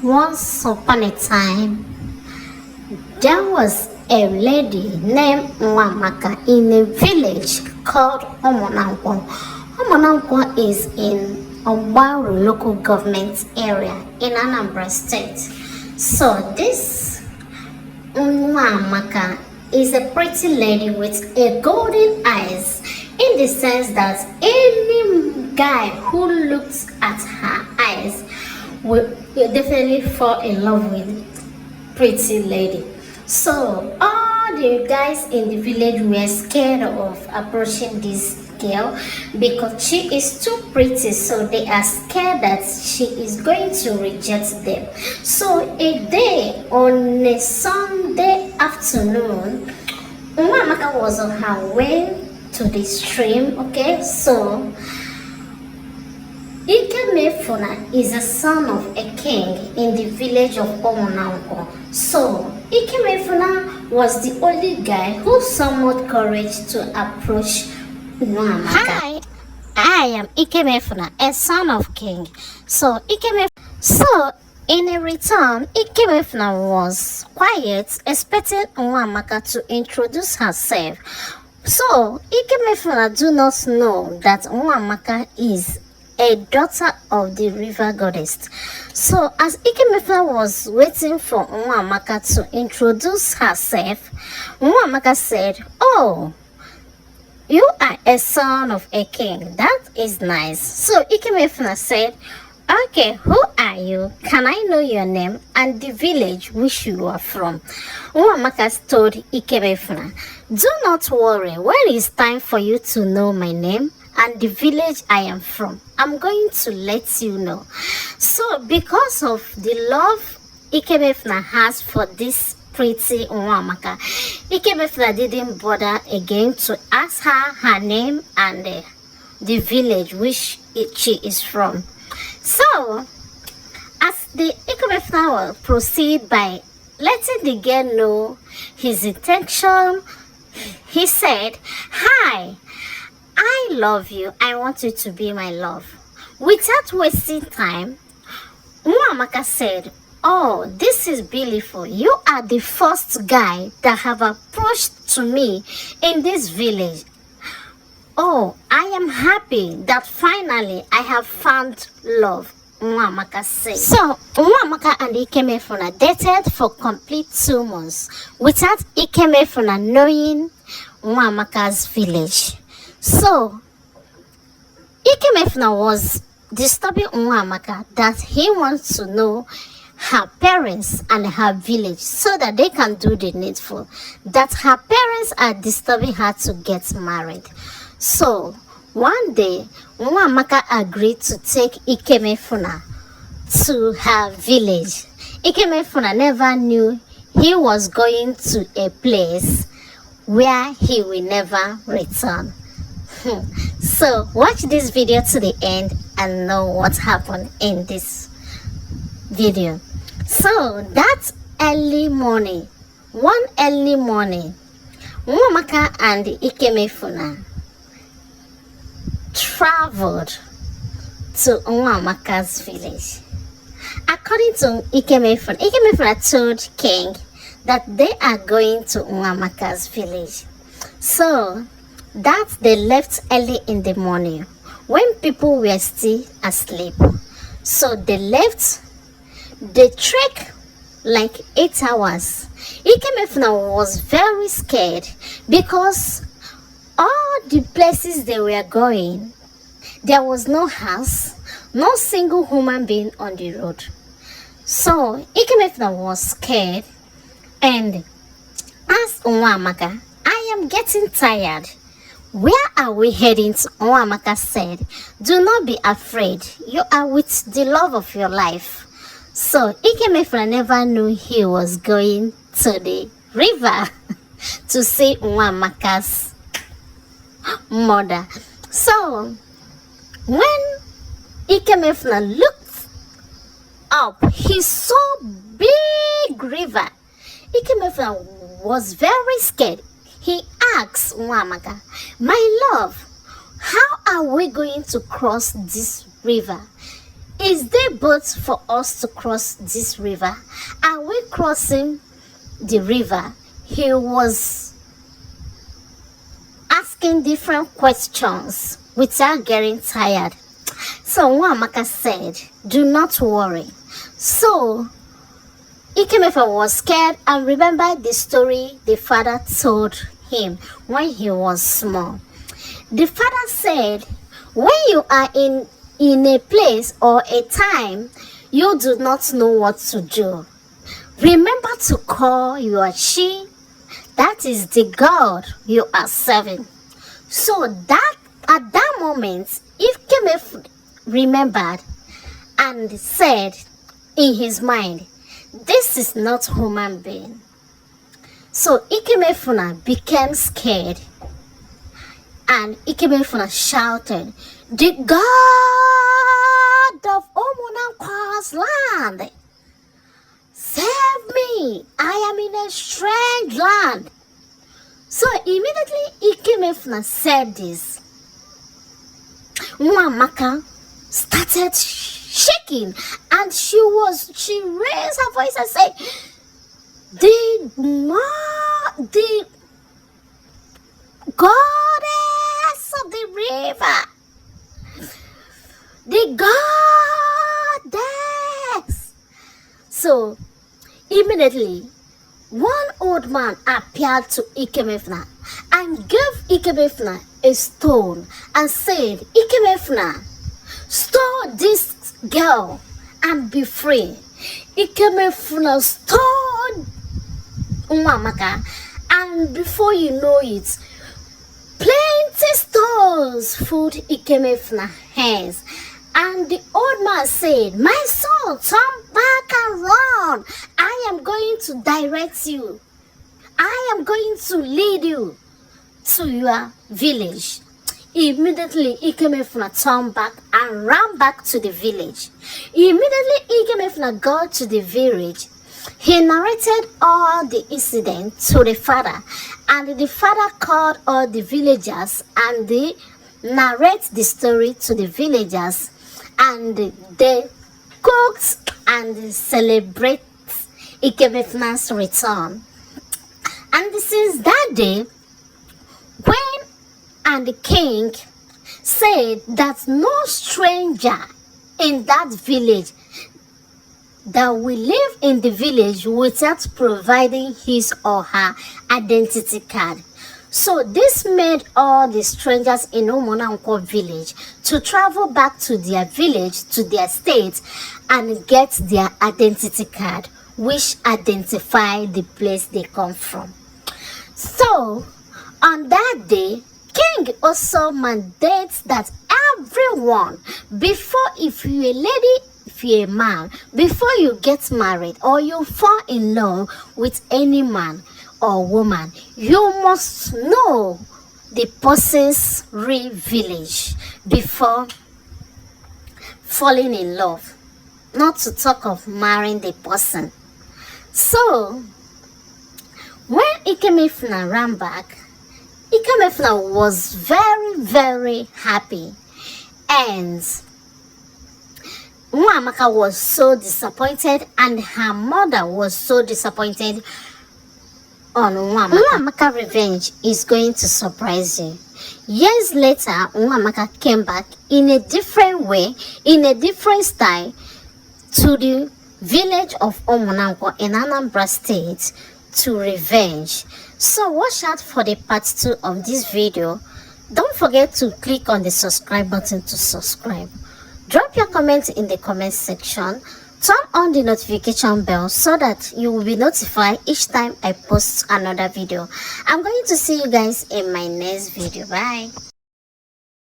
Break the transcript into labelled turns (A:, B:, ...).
A: Once upon a time, there was a lady named NWAAMAka in a village called Omonanko. Omonanko is in Obaru local government area in Anambra State. So this NWAAMAka is a pretty lady with a golden eyes, in the sense that any guy who looks at her eyes will definitely fall in love with pretty lady. So all the guys in the village were scared of approaching this girl because she is too pretty, so they are scared that she is going to reject them. So a day on a Sunday afternoon, NWAAMAka was on her way to the stream. Okay, so Ikemefuna is a son of a king in the village of Omonanko. So Ikemefuna was the only guy who summoned courage to approach NWAAMAka. Hi, I am Ikemefuna, a son of king. So in a return, Ikemefuna was quiet, expecting NWAAMAka to introduce herself. So Ikemefuna do not know that NWAAMAka is a daughter of the river goddess. So as Ikemefuna was waiting for NWAAMAka to introduce herself, NWAAMAka said, "Oh, you are a son of a king. That is nice." So Ikemefuna said, "Okay, who are you? Can I know your name and the village which you are from?" NWAAMAka told Ikemefuna, "Do not worry. When it's time for you to know my name and the village I am from, I'm going to let you know." So because of the love Ikemefuna has for this pretty NWAAMAka, Ikemefuna didn't bother again to ask her name and the village which she is from. So as the Ikemefuna will proceed by letting the girl know his intention, he said, "Hi, I love you. I want you to be my love." Without wasting time, NWAAMAka said, "Oh, this is beautiful. You are the first guy that have approached to me in this village. Oh, I am happy that finally I have found love," NWAAMAka said. So NWAAMAka and Ikemefuna dated for complete 2 months without Ikemefuna knowing NWAAMAka's village. So Ikemefuna was disturbing NWAAMAka that he wants to know her parents and her village so that they can do the needful, that her parents are disturbing her to get married. So one day NWAAMAka agreed to take Ikemefuna to her village. Ikemefuna never knew he was going to a place where he will never return. So watch this video to the end and know what happened in this video. So that one early morning, NWAAMAka and Ikemefuna traveled to NWAAMAka's village. According to Ikemefuna told King that they are going to NWAAMAka's village. So that they left early in the morning when people were still asleep. So they left. They trekked like 8 hours. Ikemefuna was very scared because all the places they were going, there was no house, no single human being on the road. So Ikemefuna was scared and asked NWAAMAka, "I am getting tired. Where are we heading to?" NWAAMAka said, "Do not be afraid. You are with the love of your life." So Ikemefuna never knew he was going to the river to see NWAAMAka's mother. So when Ikemefuna looked up, he saw big river. Ikemefuna was very scared. He asked NWAAMAka, "My love, how are we going to cross this river?" Is there boat for us to cross this river? Are we crossing the river? He was asking different questions without getting tired. So NWAAMAka said, do not worry. So Ikemefu was scared and remembered the story the father told him when he was small. The father said, when you are in a place or a time you do not know what to do, remember to call your chi, that is the God you are serving. So that at that moment, Ikemefu remembered and said in his mind, this is not human being. So Ikemefu became scared and Ikemefu shouted, the God of NWAAMAka's land, save me, I am in a strange land. So immediately Ikemefu said this, NWAAMAka started shaking and she raised her voice and said, the goddess of the river, the goddess. So immediately one old man appeared to Ikemefu and gave Ikemefu a stone and said, Ikemefu, stole this girl and be free. Ikemefu stole NWAAMAka, and before you know it, plenty stones filled Ikemefu's hands. And the old man said, my son, turn back and run. I am going to direct you. I am going to lead you to your village. Immediately, Ikemefu turned back and ran back to the village. Immediately, Ikemefu got to the village. He narrated all the incident to the father, and the father called all the villagers and they narrate the story to the villagers, and they cooked and celebrate Ikemefu's return. And since that day, when and the king said that no stranger in that village that will live in the village without providing his or her identity card. So this made all the strangers in NWAAMAka village to travel back to their village, to their state, and get their identity card, which identify the place they come from. So on that day, king also mandates that everyone, before, if you're a lady, if you're a man, before you get married or you fall in love with any man or woman, you must know the person's real village before falling in love, not to talk of marrying the person. So when Ikemefu ran back, Ikemefu was very, very happy, and NWAAMAka was so disappointed, and her mother was so disappointed on NWAAMAka. NWAAMAka revenge is going to surprise you. Years later, NWAAMAka came back in a different way, in a different style, to the village of Omunanko in Anambra State to revenge. So watch out for the part 2 of this video. Don't forget to click on the subscribe button to subscribe. Drop your comments in the comment section. Turn on the notification bell so that you will be notified each time I post another video. I'm going to see you guys in my next video. Bye.